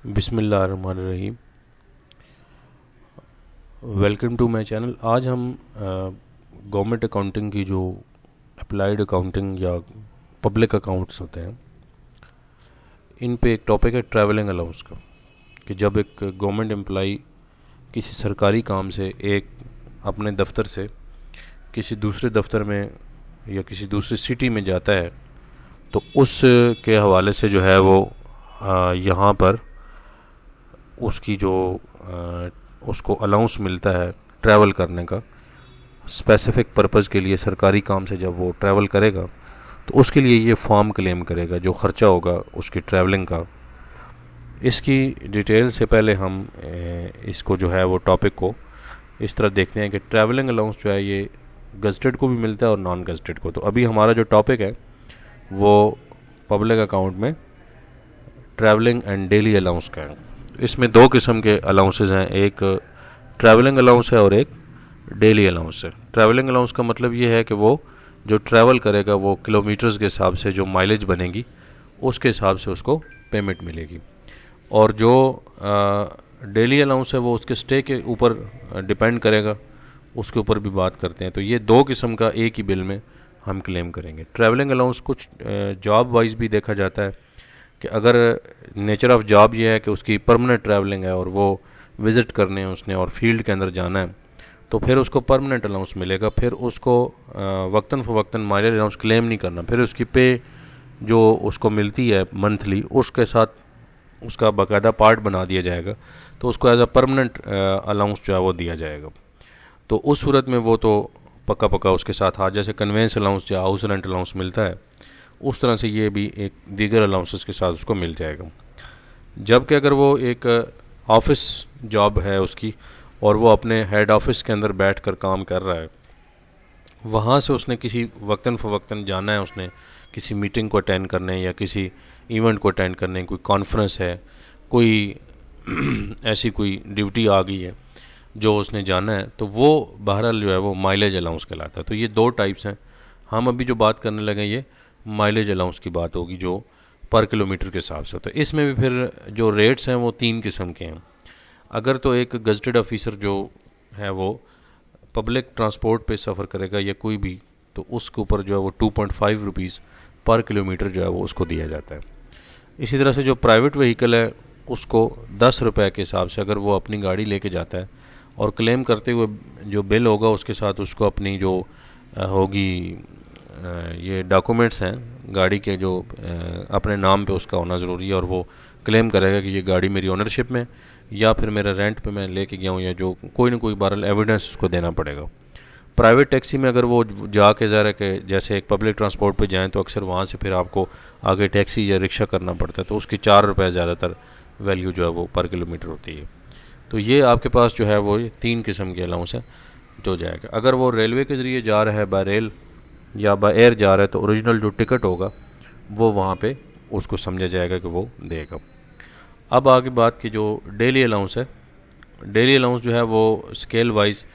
बिस्मिल्लाहिर्रहमानिर्रहीम। Welcome to my channel. आज हम गवर्नमेंट अकाउंटिंग की जो अप्लाइड अकाउंटिंग या पब्लिक अकाउंट्स होते हैं, इन पे एक टॉपिक है ट्रैवलिंग अलाउंस का, कि जब एक गवर्नमेंट एम्प्लॉई किसी सरकारी काम से एक अपने दफ्तर से किसी दूसरे दफ्तर में या किसी दूसरी सिटी में जाता है, तो उस के हवाले से जो है वो यहाँ पर उसकी जो उसको अलाउंस मिलता है ट्रैवल करने का, स्पेसिफिक पर्पज़ के लिए सरकारी काम से जब वो ट्रैवल करेगा तो उसके लिए ये फॉर्म क्लेम करेगा जो ख़र्चा होगा उसकी ट्रैवलिंग का। इसकी डिटेल से पहले हम इसको जो है वो टॉपिक को इस तरह देखते हैं कि ट्रैवलिंग अलाउंस जो है ये गज़टेड को भी मिलता है और नॉन गज़टेड को। तो अभी हमारा जो टॉपिक है वो पब्लिक अकाउंट में ट्रैवलिंग एंड डेली अलाउंस का है। इसमें दो किस्म के अलाउंसेस हैं, एक ट्रैवलिंग अलाउंस है और एक डेली अलाउंस है। ट्रैवलिंग अलाउंस का मतलब ये है कि वो जो ट्रैवल करेगा वो किलोमीटर्स के हिसाब से जो माइलेज बनेगी उसके हिसाब से उसको पेमेंट मिलेगी, और जो डेली अलाउंस है वो उसके स्टे के ऊपर डिपेंड करेगा, उसके ऊपर भी बात करते हैं। तो ये दो किस्म का एक ही बिल में हम क्लेम करेंगे। ट्रैवलिंग अलाउंस कुछ जॉब वाइज भी देखा जाता है कि अगर नेचर ऑफ जॉब ये है कि उसकी परमानेंट ट्रैवलिंग है और वो विज़िट करने हैं उसने और फील्ड के अंदर जाना है, तो फिर उसको परमानेंट अलाउंस मिलेगा। फिर उसको वक्तन फ़वक्तन माइलेज अलाउंस क्लेम नहीं करना। फिर उसकी पे जो उसको मिलती है मंथली, उसके साथ उसका बाकायदा पार्ट बना दिया जाएगा, तो उसको एज अ परमानेंट अलाउंस जो है वो दिया जाएगा। तो उस सूरत में वो तो पक्का पक्का उसके साथ आज जैसे कन्वेंस अलाउंस या हाउस रेंट अलाउंस मिलता है, उस तरह से ये भी एक दीगर अलाउंसेस के साथ उसको मिल जाएगा। जबकि अगर वो एक ऑफिस जॉब है उसकी और वो अपने हेड ऑफिस के अंदर बैठकर काम कर रहा है, वहाँ से उसने किसी वक्तन फ़वक्तन जाना है, उसने किसी मीटिंग को अटेंड करने या किसी इवेंट को अटेंड करने, कोई कॉन्फ्रेंस है, कोई ऐसी कोई ड्यूटी आ गई है जो उसने जाना है, तो वो बहरहाल जो है वो माइलेज अलाउंस कहलाता है। तो ये दो टाइप्स हैं। हम अभी जो बात करने लगे ये माइलेज अलाउंस की बात होगी जो पर किलोमीटर के हिसाब से होता है। इसमें भी फिर जो रेट्स हैं वो तीन किस्म के हैं। अगर तो एक गज़टेड ऑफिसर जो है वो पब्लिक ट्रांसपोर्ट पे सफ़र करेगा या कोई भी, तो उसके ऊपर जो है वो 2.5 रुपीज़ पर किलोमीटर जो है वो उसको दिया जाता है। इसी तरह से जो प्राइवेट व्हीकल है उसको 10 रुपये के हिसाब से अगर वो अपनी गाड़ी लेके जाता है और क्लेम करते हुए जो बिल होगा उसके साथ उसको अपनी जो होगी ये डॉक्यूमेंट्स हैं गाड़ी के जो अपने नाम पे उसका होना ज़रूरी है, और वो क्लेम करेगा कि ये गाड़ी मेरी ओनरशिप में या फिर मेरा रेंट पे मैं लेके गया हूँ, या जो कोई ना कोई बहरहाल एविडेंस उसको देना पड़ेगा। प्राइवेट टैक्सी में अगर वो जाके ज़रा कि जैसे एक पब्लिक ट्रांसपोर्ट पे जाएं तो अक्सर वहाँ से फिर आपको आगे टैक्सी या रिक्शा करना पड़ता है, तो उसकी 4 रुपये ज़्यादातर वैल्यू जो है वो पर किलोमीटर होती है। तो ये आपके पास जो है वो तीन किस्म के अलाउंस है जो जाएगा। अगर वो रेलवे के ज़रिए जा रहा है, बाय रेल या बाय एयर जा रहा है, तो ओरिजिनल जो टिकट होगा वो वहाँ पे उसको समझा जाएगा कि वो देगा। अब आगे बात की जो डेली अलाउंस है। डेली अलाउंस जो है वो स्केल वाइज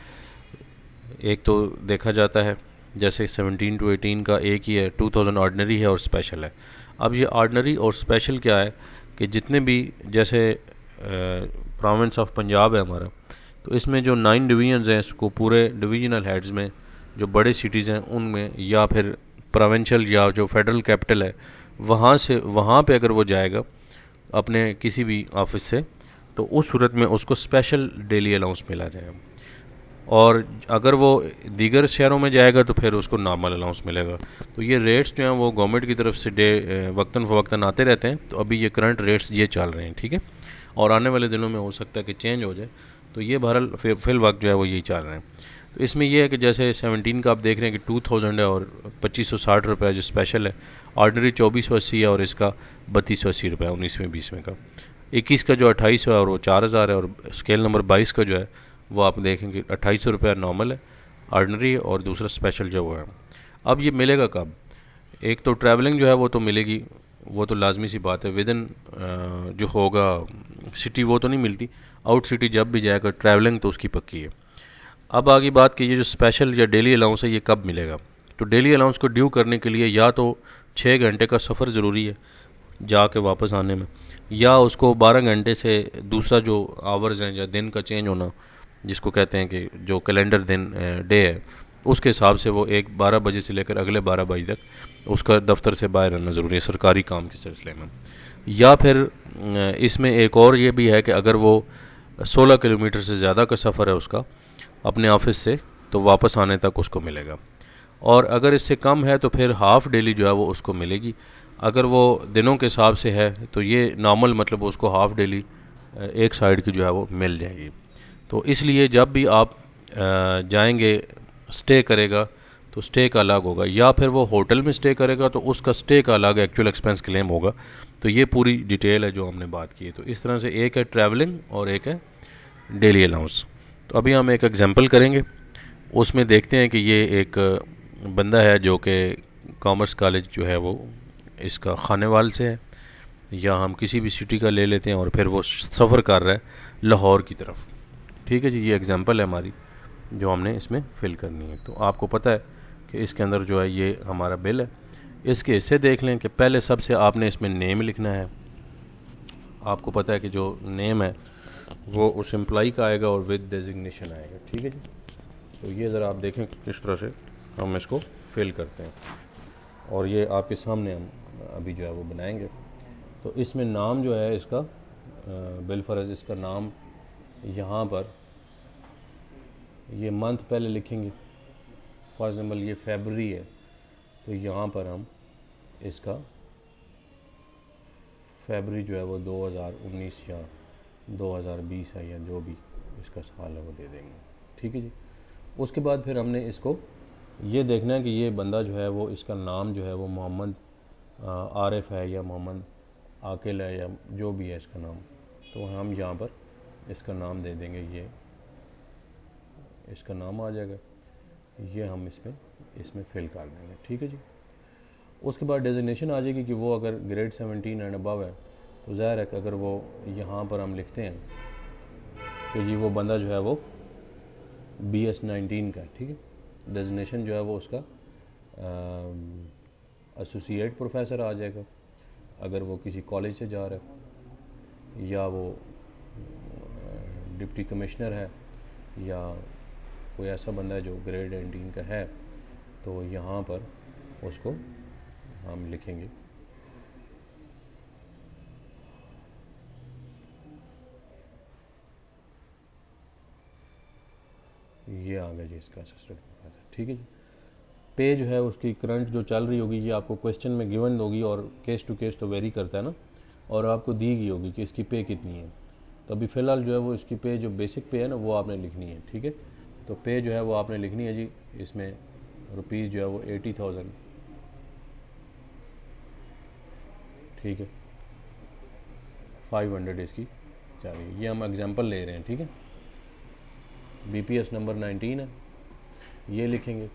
एक तो देखा जाता है, जैसे 17 to 18 का एक ही है, 2000 ऑर्डिनरी है और स्पेशल है। अब ये ऑर्डिनरी और स्पेशल क्या है कि जितने भी जैसे प्रोविंस ऑफ पंजाब है हमारा, तो इसमें जो 9 डिवीजन्स हैं इसको पूरे डिवीजनल हेड्स में जो बड़े सिटीज़ हैं उनमें, या फिर प्रोविंशियल या जो फेडरल कैपिटल है वहाँ पे अगर वो जाएगा अपने किसी भी ऑफिस से, तो उस सूरत में उसको स्पेशल डेली अलाउंस मिला जाएगा। और अगर वो दीगर शहरों में जाएगा तो फिर उसको नॉर्मल अलाउंस मिलेगा। तो ये रेट्स जो हैं वो गवर्नमेंट की तरफ से वक्तन फ़वक्तन आते रहते हैं। तो अभी ये करंट रेट्स ये चल रहे हैं, ठीक है, और आने वाले दिनों में हो सकता है कि चेंज हो जाए। तो ये बहरहाल फिल वक्त जो है वो यही चल रहे हैं। तो इसमें यह है कि जैसे 17 का आप देख रहे हैं कि 2000 है और 2560 रुपये जो स्पेशल है, ऑर्डिनरी 2480 है और इसका 3280 रुपये 19वें 20वें का। 21 का जो 28 है और वो 4000 है, और स्केल नंबर 22 का जो है वो आप देखेंगे 2800 रुपये नॉर्मल है ऑर्डिनरी, और दूसरा स्पेशल जो वो है। अब ये मिलेगा कब? एक तो ट्रैवलिंग जो है वो तो मिलेगी, वो तो लाजमी सी बात है, विदिन जो होगा सिटी वो तो नहीं मिलती, आउट सिटी जब भी जाएगा ट्रैवलिंग तो उसकी पक्की है। अब आगे बात कीजिए जो स्पेशल या डेली अलाउंस है ये कब मिलेगा। तो डेली अलाउंस को ड्यू करने के लिए या तो 6 घंटे का सफ़र ज़रूरी है जाके वापस आने में, या उसको 12 घंटे से दूसरा जो आवर्स हैं या दिन का चेंज होना, जिसको कहते हैं कि जो कैलेंडर दिन डे है, उसके हिसाब से वो 12 बजे से लेकर अगले 12 बजे तक उसका दफ्तर से बाहर रहना ज़रूरी है सरकारी काम के सिलसिले में। या फिर इसमें एक और ये भी है कि अगर वो 16 किलोमीटर से ज़्यादा का सफ़र है उसका अपने ऑफिस से, तो वापस आने तक उसको मिलेगा। और अगर इससे कम है तो फिर हाफ़ डेली जो है वो उसको मिलेगी। अगर वो दिनों के हिसाब से है तो ये नॉर्मल मतलब उसको हाफ़ डेली एक साइड की जो है वो मिल जाएगी। तो इसलिए जब भी आप जाएंगे, स्टे करेगा तो स्टे का अलग होगा, या फिर वो होटल में स्टे करेगा तो उसका स्टे का अलग एक्चुअल एक्सपेंस क्लेम होगा। तो ये पूरी डिटेल है जो हमने बात की है। तो इस तरह से एक है ट्रैवलिंग और एक है डेली अलाउंस। तो अभी हम एक एग्जांपल करेंगे, उसमें देखते हैं कि ये एक बंदा है जो कि कॉमर्स कॉलेज जो है वो इसका खानेवाल से है, या हम किसी भी सिटी का ले लेते हैं, और फिर वो सफ़र कर रहा है लाहौर की तरफ। ठीक है जी, ये एग्जांपल है हमारी जो हमने इसमें फ़िल करनी है। तो आपको पता है कि इसके अंदर जो है ये हमारा बिल है। इसके हिस्से देख लें कि पहले सबसे आपने इसमें नेम लिखना है। आपको पता है कि जो नेम है वो उस एम्प्लॉई का आएगा और विद डेजिग्नेशन आएगा। ठीक है जी। तो ये ज़रा आप देखें किस तरह से हम इसको फिल करते हैं, और ये आपके सामने हम अभी जो है वो बनाएंगे। तो इसमें नाम जो है इसका बिल फर्ज, इसका नाम यहाँ पर ये मंथ पहले लिखेंगे। फॉर एग्ज़ाम्पल ये फरवरी है, तो यहाँ पर हम इसका फरवरी जो है वो 2019 या 2020 है या जो भी इसका साल है वो दे देंगे। ठीक है जी। उसके बाद फिर हमने इसको ये देखना है कि ये बंदा जो है वो इसका नाम जो है वो मोहम्मद आरिफ है या मोहम्मद आकिल है या जो भी है इसका नाम। तो हम यहाँ पर इसका नाम दे देंगे, ये इसका नाम आ जाएगा, ये हम इसमें फिल कर देंगे। ठीक है जी। उसके बाद डेजिग्नेशन आ जाएगी कि वो अगर ग्रेड 17 एंड अबव है, तो ज़ाहिर है कि अगर वो यहाँ पर हम लिखते हैं कि जी वो बंदा जो है वो BS 19 का है। ठीक है। डेजिग्नेशन जो है वो उसका एसोसिएट प्रोफेसर आ जाएगा अगर वो किसी कॉलेज से जा रहा है, या वो डिप्टी कमिश्नर है, या कोई ऐसा बंदा है जो ग्रेड 18 का है, तो यहाँ पर उसको हम लिखेंगे ये आ गया जी इसका असिस्टेंट प्रोफेसर। ठीक है जी। पे जो है उसकी करंट जो चल रही होगी ये आपको क्वेश्चन में गिवन होगी, और केस टू केस तो वेरी करता है ना, और आपको दी गई होगी कि इसकी पे कितनी है। तो अभी फ़िलहाल जो है वो इसकी पे जो बेसिक पे है ना वो आपने लिखनी है। ठीक है। तो पे जो है वो आपने लिखनी है जी, इसमें रुपीज़ जो है वो 80,000। ठीक है। 500 इसकी चाहिए। ये हम एग्जांपल ले रहे हैं। ठीक है। BPS नंबर 19 है, ये लिखेंगे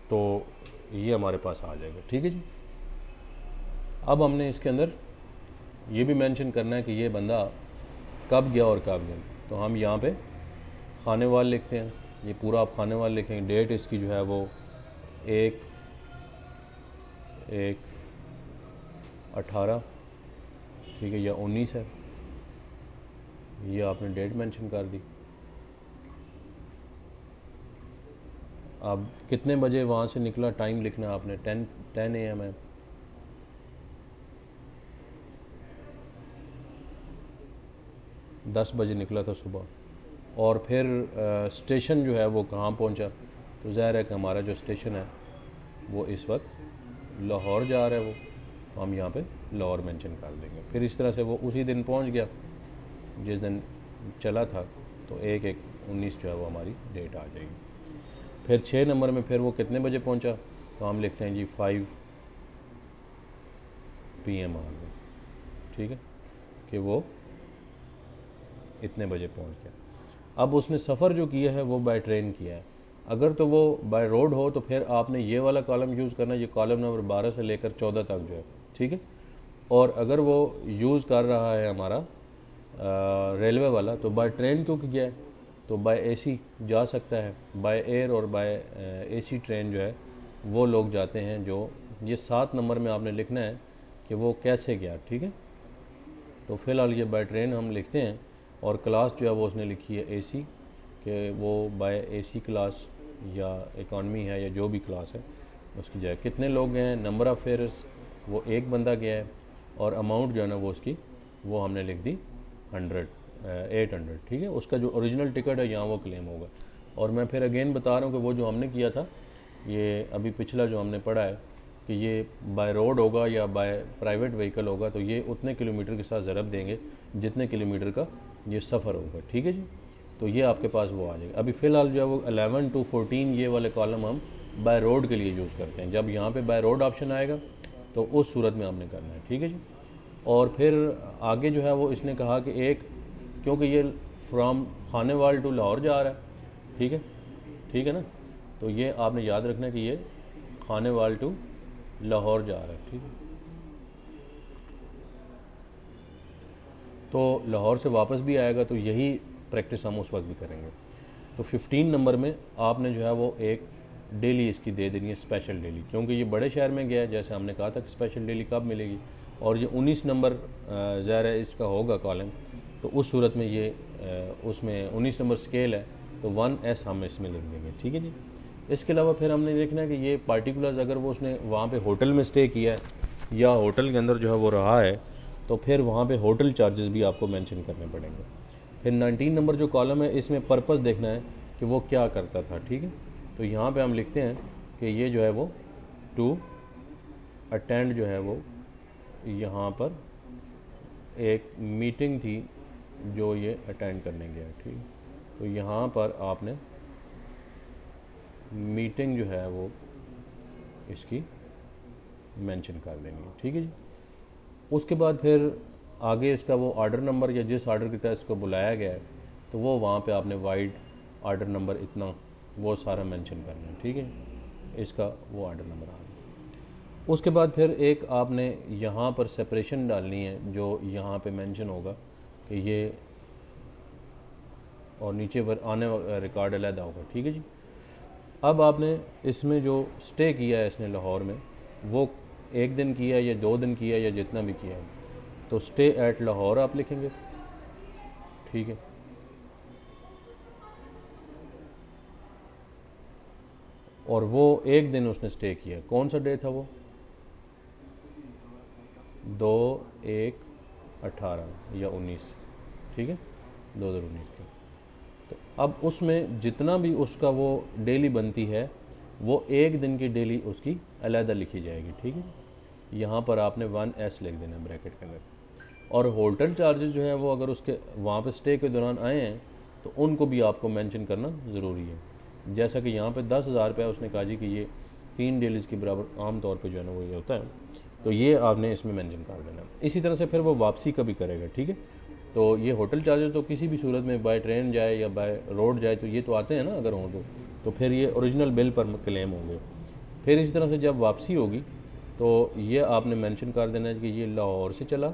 तो ये हमारे पास आ जाएगा। ठीक है जी। अब हमने इसके अंदर ये भी मेंशन करना है कि ये बंदा कब गया और कब गया। तो हम यहाँ पे खानेवाल लिखते हैं, ये पूरा आप खानेवाल लिखेंगे। डेट इसकी जो है वो 1/1/18, ठीक है, या 19 है, ये आपने डेट मेंशन कर दी। अब कितने बजे वहाँ से निकला, टाइम लिखना आपने, 10 AM है। दस बजे निकला था सुबह। और फिर स्टेशन जो है वो कहाँ पहुँचा, तो ज़ाहिर है कि हमारा जो स्टेशन है वो इस वक्त लाहौर जा रहा है, वो तो हम यहाँ पे लाहौर मेंशन कर देंगे। फिर इस तरह से वो उसी दिन पहुँच गया जिस दिन चला था, तो 1/1/19 जो है वो हमारी डेट आ जाएगी। फिर 6 नंबर में फिर वो कितने बजे पहुंचा, तो हम लिखते हैं जी 5 PM आ गए। ठीक है, कि वो इतने बजे पहुंच गया। अब उसने सफ़र जो किया है वो बाय ट्रेन किया है। अगर तो वो बाय रोड हो तो फिर आपने ये वाला कॉलम यूज़ करना, ये कॉलम नंबर 12 से लेकर 14 तक जो है। ठीक है। और अगर वो यूज़ कर रहा है हमारा रेलवे वाला, तो बाय ट्रेन क्यों किया है, तो बाय AC जा सकता है। बाय एयर और बाय AC ट्रेन जो है वो लोग जाते हैं। जो ये 7 नंबर में आपने लिखना है कि वो कैसे गया, ठीक है। तो फ़िलहाल ये बाय ट्रेन हम लिखते हैं, और क्लास जो है वो उसने लिखी है एसी, कि वो बाय एसी क्लास या इकॉनमी है या जो भी क्लास है उसकी जाए। कितने लोग गए हैं, नंबर ऑफ़ फेयर्स वो एक बंदा गया है, और अमाउंट जो है ना वो उसकी वो हमने लिख दी 800, ठीक है। उसका जो ओरिजिनल टिकट है यहाँ वो क्लेम होगा। और मैं फिर अगेन बता रहा हूँ कि वो जो हमने किया था, ये अभी पिछला जो हमने पढ़ा है कि ये बाय रोड होगा या बाय प्राइवेट व्हीकल होगा, तो ये उतने किलोमीटर के साथ ज़रब देंगे जितने किलोमीटर का ये सफ़र होगा, ठीक है जी। तो ये आपके पास वो आ जाएगा। अभी फ़िलहाल जो है वो 11 to 14 ये वाले कॉलम हम बाय रोड के लिए यूज़ करते हैं। जब यहाँ पे बाय रोड ऑप्शन आएगा तो उस सूरत में आपने करना है, ठीक है जी। और फिर आगे जो है वो इसने कहा कि एक, क्योंकि ये फ्राम खानेवाल टू लाहौर जा रहा है, ठीक है ना, तो ये आपने याद रखना है कि ये खानेवाल टू लाहौर जा रहा है, ठीक है। तो लाहौर से वापस भी आएगा, तो यही प्रैक्टिस हम उस वक्त भी करेंगे। तो 15 नंबर में आपने जो है वो एक डेली इसकी दे देनी है, स्पेशल डेली, क्योंकि ये बड़े शहर में गया है, जैसे हमने कहा था कि स्पेशल डेली कब मिलेगी। और ये 19 नंबर ज़ाहिर है इसका होगा कॉलम, तो उस सूरत में ये उसमें 19 नंबर स्केल है, तो 1S हम इसमें लिख देंगे, ठीक है जी। इसके अलावा फिर हमने देखना है कि ये पार्टिकुलर्स अगर वो उसने वहाँ पे होटल में स्टे किया है या होटल के अंदर जो है वो रहा है, तो फिर वहाँ पे होटल चार्जेस भी आपको मेंशन करने पड़ेंगे। फिर 19 नंबर जो कॉलम है, इसमें पर्पस देखना है कि वो क्या करता था, ठीक है। तो यहाँ पे हम लिखते हैं कि ये जो है वो टू अटेंड जो है वो यहाँ पर एक मीटिंग थी जो ये अटेंड करने गया, ठीक। तो यहाँ पर आपने मीटिंग जो है वो इसकी मेंशन कर देनी है, ठीक है जी। उसके बाद फिर आगे इसका वो ऑर्डर नंबर या जिस ऑर्डर के तहत इसको बुलाया गया है, तो वो वहाँ पे आपने वाइड ऑर्डर नंबर इतना वो सारा मेंशन करना है, ठीक है। इसका वो ऑर्डर नंबर आ गया। उसके बाद फिर एक आपने यहाँ पर सेपरेशन डालनी है, जो यहाँ पे मेंशन होगा कि ये, और नीचे पर आने रिकॉर्ड अलग होगा, ठीक है जी। अब आपने इसमें जो स्टे किया है इसने लाहौर में, वो 1 दिन किया या 2 दिन किया या जितना भी किया है, तो स्टे एट लाहौर आप लिखेंगे, ठीक है। और वो 1 दिन उसने स्टे किया, कौन सा डे था वो, 2/1/18 या 19, ठीक है, 2019 का। तो अब उसमें जितना भी उसका वो डेली बनती है, वो 1 दिन की डेली उसकी अलहदा लिखी जाएगी, ठीक है। यहाँ पर आपने 1S लिख देना ब्रैकेट के अंदर। और होटल चार्जेस जो है वो अगर उसके वहाँ पे स्टे के दौरान आए हैं, तो उनको भी आपको मेंशन करना ज़रूरी है। जैसा कि यहाँ पे 10,000 रुपया उसने कहा जी कि ये 3 डेलीज़ के बराबर आम तौर पे जो है ना वो ये होता है, तो ये आपने इसमें मेंशन कर देना। इसी तरह से फिर वो वापसी का भी करेगा, ठीक है। तो ये होटल चार्जेस तो किसी भी सूरत में बाय ट्रेन जाए या बाय रोड जाए, तो ये तो आते हैं ना अगर हों तो फिर ये ओरिजिनल बिल पर क्लेम होंगे। फिर इसी तरह से जब वापसी होगी, तो ये आपने मेंशन कर देना है कि ये लाहौर से चला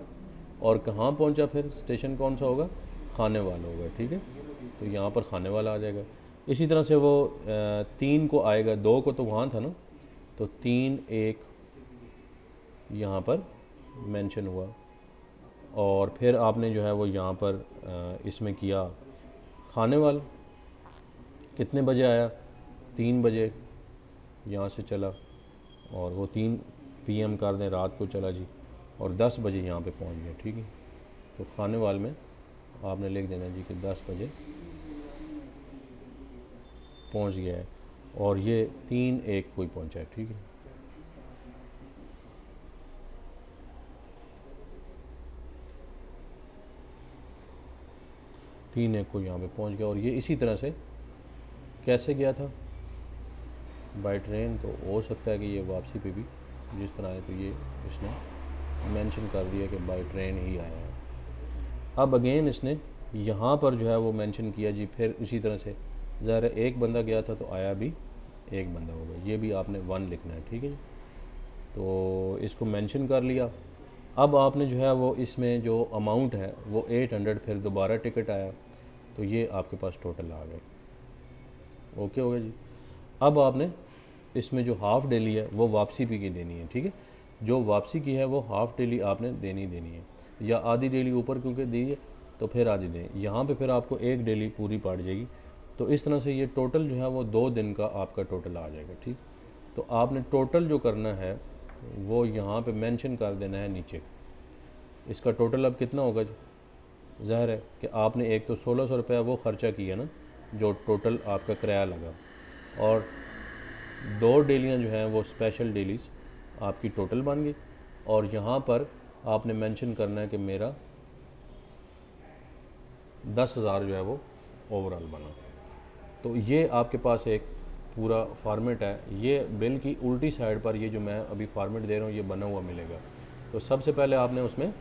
और कहाँ पहुँचा, फिर स्टेशन कौन सा होगा, खानेवाल होगा, ठीक है। तो यहाँ पर खानेवाला आ जाएगा। इसी तरह से वो 3 को आएगा, 2 को तो वहाँ था ना, तो 3/1 यहाँ पर मेंशन हुआ। और फिर आपने जो है वो यहाँ पर इसमें किया खानेवाल, कितने बजे आया, 3 बजे यहाँ से चला, और वो 3 PM कर दें, रात को चला जी, और 10 बजे यहाँ पे पहुँच गया, ठीक है। तो खानेवाल में आपने लिख देना जी कि 10 बजे पहुँच गया है, और ये 3/1 को ही पहुँचा है, ठीक है। तीन एक को यहाँ पे पहुँच गया। और ये इसी तरह से कैसे गया था, बाय ट्रेन, तो हो सकता है कि ये वापसी पे भी जिस तरह है, तो ये इसने मेंशन कर दिया कि बाय ट्रेन ही आया है। अब अगेन इसने यहाँ पर जो है वो मेंशन किया जी, फिर इसी तरह से ज़ाहिर है एक बंदा गया था तो आया भी एक बंदा होगा, ये भी आपने 1 लिखना है, ठीक है। तो इसको मेंशन कर लिया। अब आपने जो है वो इसमें जो अमाउंट है वो 800, फिर दोबारा टिकट आया, तो ये आपके पास टोटल आ गए, ओके हो गया जी। अब आपने इसमें जो हाफ़ डेली है वो वापसी भी की देनी है, ठीक है। जो वापसी की है वो हाफ डेली आपने देनी है, या आधी डेली ऊपर क्योंकि दी है तो फिर आधी दें, यहाँ पे फिर आपको एक डेली पूरी पड़ जाएगी। तो इस तरह से ये टोटल जो है वो 2 दिन का आपका टोटल आ जाएगा। ठीक, तो आपने टोटल जो करना है वो यहाँ पे मेंशन कर देना है नीचे। इसका टोटल अब कितना होगा जी? ज़ाहिर है कि आपने एक तो 1600 रुपया वो ख़र्चा किया ना, जो टोटल आपका किराया लगा, और 2 डेलियाँ जो हैं वो स्पेशल डेलीज़ आपकी टोटल बन गई, और यहाँ पर आपने मेंशन करना है कि मेरा 10,000 जो है वो ओवरऑल बना। तो ये आपके पास एक पूरा फॉर्मेट है। ये बिल की उल्टी साइड पर ये जो मैं अभी फॉर्मेट दे रहा हूँ ये बना हुआ मिलेगा। तो सबसे पहले आपने उसमें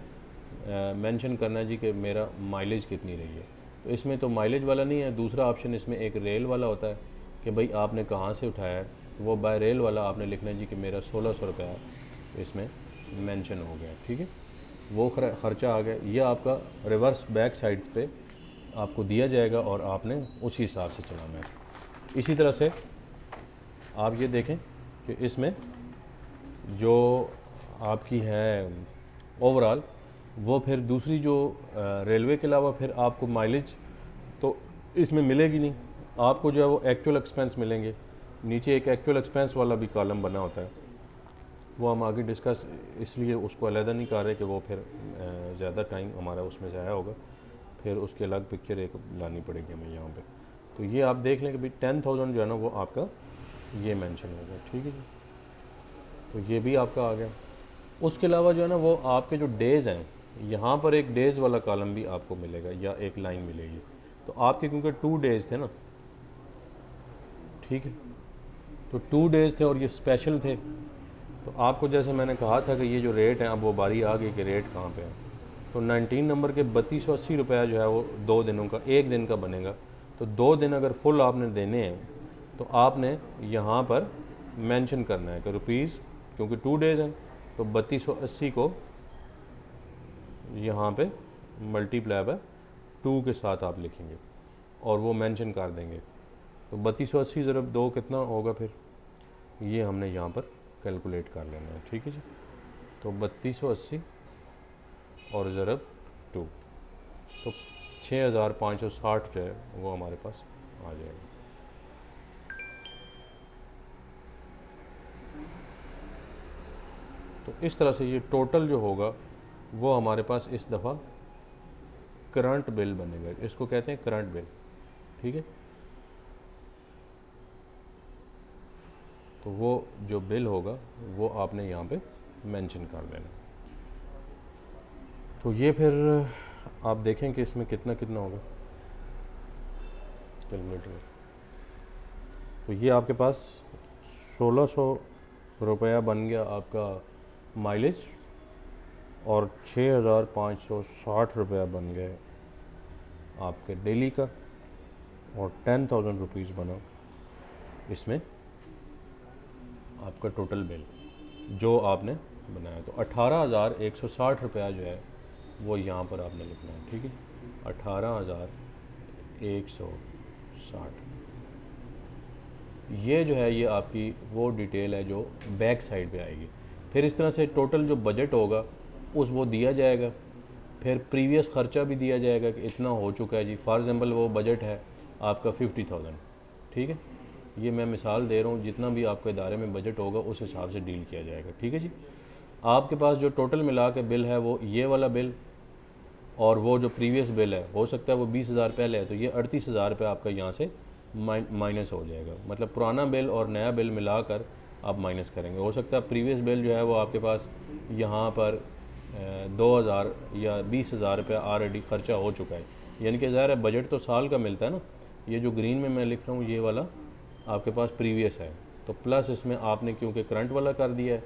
मेंशन करना है जी कि मेरा माइलेज कितनी रही है। तो इसमें तो माइलेज वाला नहीं है, दूसरा ऑप्शन इसमें एक रेल वाला होता है कि भाई आपने कहाँ से उठाया है, तो वो बाय रेल वाला आपने लिखना है जी कि मेरा 1600 रुपया है, तो इसमें मेंशन हो गया। ठीक है, वो ख़र्चा आ गया। ये आपका रिवर्स बैक साइड पे आपको दिया जाएगा और आपने उसी हिसाब से चलाना है। इसी तरह से आप ये देखें कि इसमें जो आपकी है ओवरऑल, वो फिर दूसरी जो रेलवे के अलावा फिर आपको माइलेज तो इसमें मिलेगी नहीं, आपको जो है वो एक्चुअल एक्सपेंस मिलेंगे। नीचे एक एक्चुअल एक्सपेंस वाला भी कॉलम बना होता है, वो हम आगे डिस्कस इसलिए उसको अलहदा नहीं कर रहे कि वो फिर ज़्यादा टाइम हमारा उसमें ज़ाया होगा, फिर उसकी अलग पिक्चर एक लानी पड़ेगी हमें यहाँ पे। तो ये आप देख लें कि भाई 10,000 जो है ना वो आपका ये मेंशन होगा। ठीक है जी, तो ये भी आपका आ गया। उसके अलावा जो है ना वो आपके जो डेज़ हैं, यहाँ पर एक डेज़ वाला कॉलम भी आपको मिलेगा या एक लाइन मिलेगी। तो आपके क्योंकि 2 डेज़ थे ना, ठीक है, तो 2 डेज़ थे और ये स्पेशल थे, तो आपको जैसे मैंने कहा था कि ये जो रेट है अब वो बारी आ गई कि रेट कहाँ पे है। तो 19 नंबर के 3280 रुपया जो है वो 2 दिनों का, एक दिन का बनेगा। तो 2 दिन अगर फुल आपने देने हैं तो आपने यहाँ पर मेंशन करना है कि रुपीज़, क्योंकि 2 डेज़ हैं तो 3280 को यहाँ पे मल्टीप्लाई बाय 2 के साथ आप लिखेंगे और वो मेंशन कर देंगे। तो 3280 ज़रब 2 कितना होगा, फिर ये हमने यहाँ पर कैलकुलेट कर लेना है। ठीक है जी, तो 3280 और ज़रब 2, तो 6560 जो है वो हमारे पास आ जाएगा। तो इस तरह से ये टोटल जो होगा वो हमारे पास इस दफ़ा करंट बिल बनेगा, इसको कहते हैं करंट बिल। ठीक है, तो वो जो बिल होगा वो आपने यहाँ पे मेंशन कर देना। तो ये फिर आप देखें कि इसमें कितना कितना होगा कैलकुलेटर। तो ये आपके पास 1600 रुपया बन गया आपका माइलेज, और 6560 रुपया बन गए आपके डेली का, और 10,000 रुपीज़ बना इसमें आपका टोटल बिल जो आपने बनाया। तो 18,160 रुपया जो है वो यहाँ पर आपने लिखना है। ठीक है, 18,160 ये जो है ये आपकी वो डिटेल है जो बैक साइड पे आएगी। फिर इस तरह से टोटल जो बजट होगा उस वो दिया जाएगा, फिर प्रीवियस ख़र्चा भी दिया जाएगा कि इतना हो चुका है जी। फॉर एग्ज़ाम्पल वो बजट है आपका 50,000, ठीक है, ये मैं मिसाल दे रहा हूँ, जितना भी आपके इदारे में बजट होगा उस हिसाब से डील किया जाएगा। ठीक है जी, आपके पास जो टोटल मिला के बिल है वो ये वाला बिल, और वो जो प्रीवियस बिल है हो सकता है वो 20,000 पहले है, तो ये 38,000 रुपये आपका यहाँ से माइनस हो जाएगा। मतलब पुराना बिल और नया बिल मिलाकर आप माइनस करेंगे। हो सकता है प्रीवियस बिल जो है वो आपके पास यहाँ पर 2,000 या 20,000 रुपये ऑलरेडी खर्चा हो चुका है, यानी कि ज़ाहिर है बजट तो साल का मिलता है ना। ये जो ग्रीन में मैं लिख रहा हूँ ये वाला आपके पास प्रीवियस है, तो प्लस इसमें आपने क्योंकि करंट वाला कर दिया है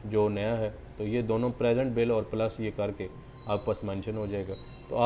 जो नया है, तो ये दोनों प्रेजेंट बिल और प्लस ये करके आपके पास मेंशन हो जाएगा। तो आप